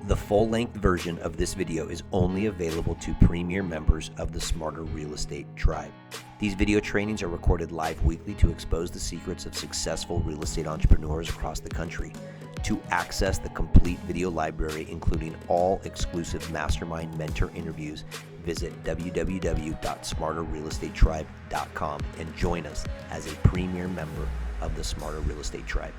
The full-length version of this video is only available to premier members of the Smarter Real Estate Tribe. These video trainings are recorded live weekly to expose the secrets of successful real estate entrepreneurs across the country. To access the complete video library, including all exclusive Mastermind mentor interviews, visit www.smarterrealestatetribe.com and join us as a premier member of the Smarter Real Estate Tribe.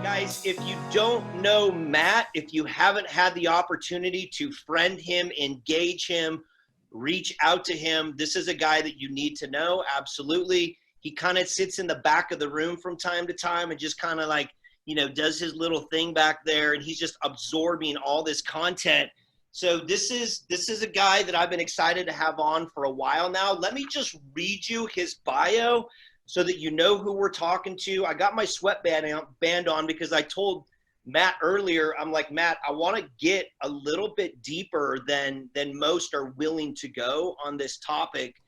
Guys, if you don't know Matt, if you haven't had the opportunity to friend him, engage him, reach out to him, this is a guy that you need to know. Absolutely. He kind of sits in the back of the room from time to time and just kind of like, you know, does his little thing back there, and he's just absorbing all this content. So this is a guy that I've been excited to have on for a while now. Let me just read you his bio so that you know who we're talking to. I got my sweatband on because I told Matt earlier, I'm like, Matt, I want to get a little bit deeper than most are willing to go on this topic.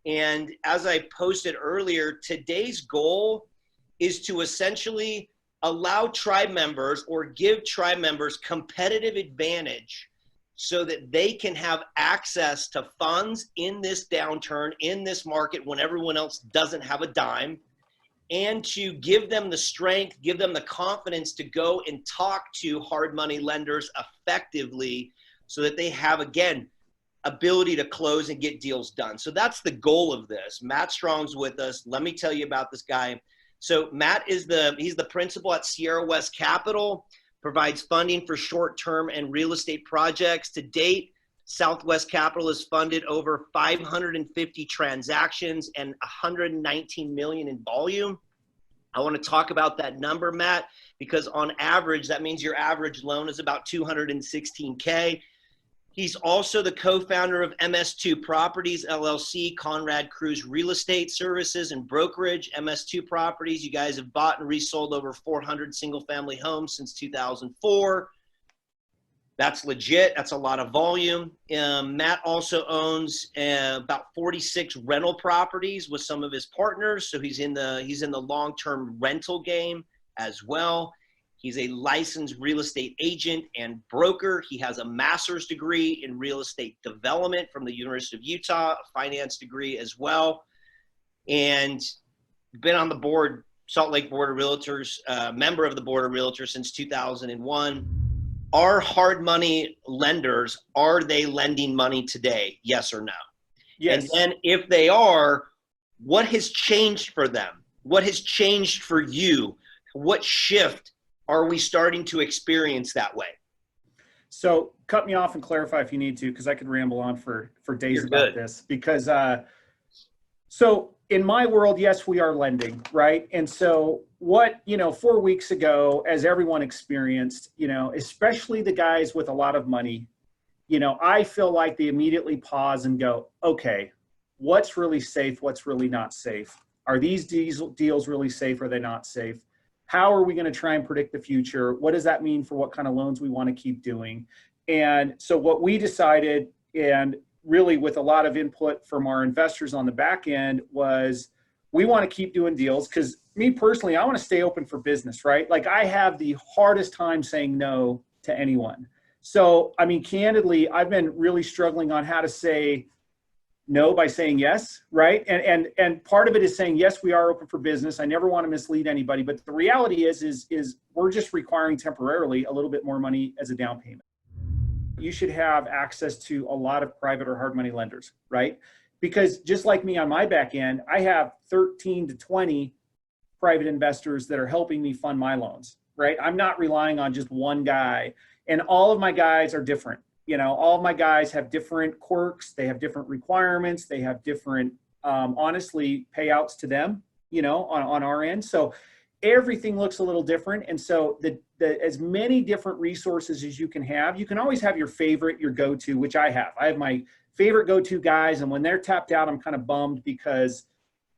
And as I posted earlier, today's goal is to essentially allow tribe members or give tribe members competitive advantage so that they can have access to funds in this downturn, in this market when everyone else doesn't have a dime, and to give them the strength, give them the confidence to go and talk to hard money lenders effectively so that they have, again, ability to close and get deals done. So that's the goal of this. Matt Strong's with us. Let me tell you about this guy. So Matt he's the principal at Sierra West Capital, provides funding for short-term and real estate projects. To date, Southwest Capital has funded over 550 transactions and 119 million in volume. I want to talk about that number, Matt, because on average, that means your average loan is about 216K. He's also the co-founder of MS2 Properties, LLC, Conrad Cruz Real Estate Services and Brokerage. MS2 Properties, you guys have bought and resold over 400 single-family homes since 2004. That's legit. That's a lot of volume. Matt also owns about 46 rental properties with some of his partners, so he's in the long-term rental game as well. He's a licensed real estate agent and broker. He has a master's degree in real estate development from the University of Utah, a finance degree as well, and been on the board, Salt Lake Board of Realtors, member of the Board of Realtors since 2001. Are hard money lenders, are they lending money today? Yes or no? Yes. And then if they are, what has changed for them? What has changed for you? What shift are we starting to experience that way? So cut me off and clarify if you need to, because I could ramble on for days You're about good. this. Because so in my world, yes, we are lending, right? And so what, 4 weeks ago, as everyone experienced, especially the guys with a lot of money, I feel like they immediately pause and go, okay, what's really safe? What's really not safe? Are these deals really safe? Are they not safe? How are we going to try and predict the future? What does that mean for what kind of loans we want to keep doing? And so what we decided, and really with a lot of input from our investors on the back end, was we want to keep doing deals because me personally, I want to stay open for business, right? Like I have the hardest time saying no to anyone. So, I mean, candidly, I've been really struggling on how to say no by saying yes, right? And part of it is saying, yes, we are open for business. I never want to mislead anybody, but the reality is we're just requiring temporarily a little bit more money as a down payment. You should have access to a lot of private or hard money lenders, right? Because just like me on my back end, I have 13 to 20 private investors that are helping me fund my loans, right? I'm not relying on just one guy, and all of my guys are different. All of my guys have different quirks. They have different requirements. They have different, honestly, payouts to them, on our end. So everything looks a little different. And so as many different resources as you can always have your favorite, your go-to, which I have. I have my favorite go-to guys. And when they're tapped out, I'm kind of bummed because,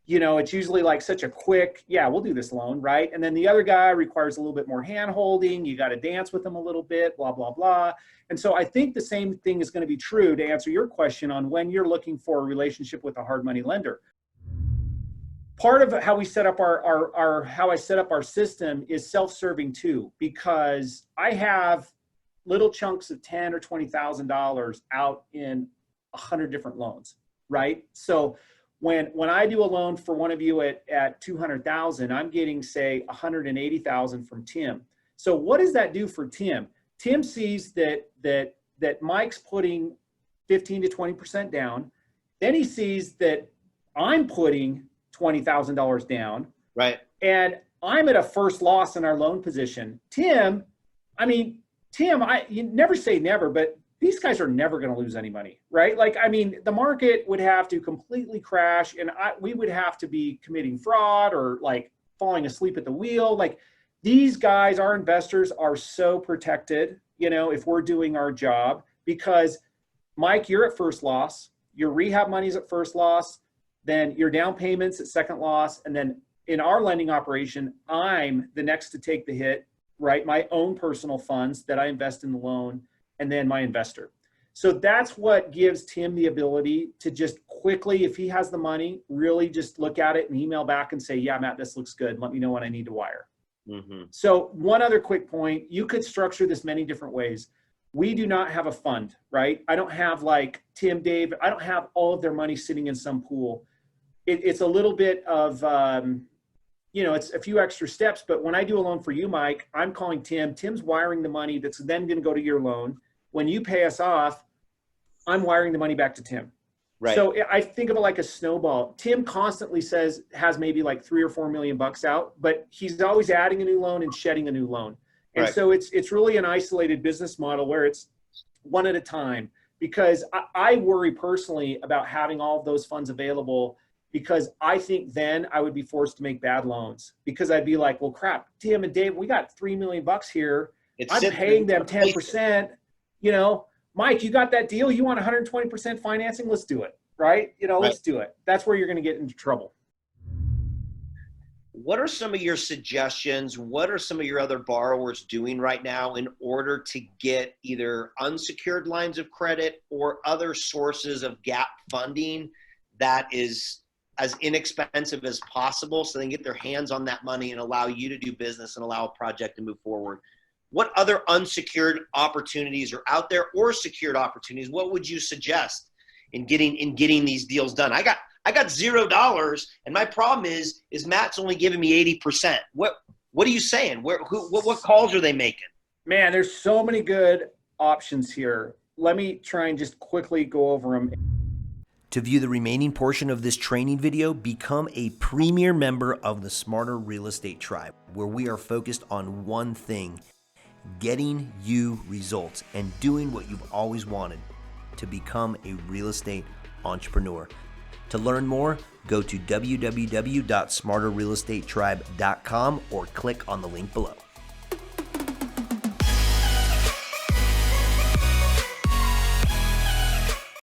it's usually like such a quick, yeah, we'll do this loan, right? And then the other guy requires a little bit more hand-holding. You got to dance with them a little bit, blah, blah, blah. And so I think the same thing is going to be true to answer your question on when you're looking for a relationship with a hard money lender. part of how we set up how I set up our system is self-serving too, because I have little chunks of $10,000 or $20,000 out in 100 different loans, right? So when I do a loan for one of you at 200,000, I'm getting say 180,000 from Tim. So what does that do for Tim? Tim sees that Mike's putting 15 to 20% down. Then he sees that I'm putting $20,000 down. Right. And I'm at a first loss in our loan position. Tim, you never say never, but these guys are never going to lose any money, right? Like, I mean, the market would have to completely crash and we would have to be committing fraud or like falling asleep at the wheel. Like these guys, our investors are so protected, if we're doing our job, because Mike, you're at first loss, your rehab money's at first loss, then your down payments at second loss. And then in our lending operation, I'm the next to take the hit, right? My own personal funds that I invest in the loan, and then my investor. So that's what gives Tim the ability to just quickly, if he has the money, really just look at it and email back and say, yeah, Matt, this looks good. Let me know when I need to wire. Mm-hmm. So one other quick point, you could structure this many different ways. We do not have a fund, right? I don't have like Tim, Dave, I don't have all of their money sitting in some pool. It's a little bit of, it's a few extra steps, but when I do a loan for you, Mike, I'm calling Tim. Tim's wiring the money that's then going to go to your loan. When you pay us off, I'm wiring the money back to Tim. Right. So I think of it like a snowball. Tim constantly has maybe like $3 or $4 million out, but he's always adding a new loan and shedding a new loan. And right. So it's really an isolated business model where it's one at a time, because I worry personally about having all of those funds available, because I think then I would be forced to make bad loans, because I'd be like, well, crap, Tim and Dave, we got $3 million here. I'm paying them 10%, Mike, you got that deal? You want 120% financing? Let's do it. Right. Let's do it. That's where you're going to get into trouble. What are some of your suggestions? What are some of your other borrowers doing right now in order to get either unsecured lines of credit or other sources of gap funding that is as inexpensive as possible, so they can get their hands on that money and allow you to do business and allow a project to move forward? What other unsecured opportunities are out there, or secured opportunities? What would you suggest in getting these deals done? I got $0, and my problem is Matt's only giving me 80%. What are you saying? What calls are they making? Man, there's so many good options here. Let me try and just quickly go over them. To view the remaining portion of this training video, become a premier member of the Smarter Real Estate Tribe, where we are focused on one thing: getting you results and doing what you've always wanted, to become a real estate entrepreneur. To learn more, go to www.smarterrealestatetribe.com or click on the link below.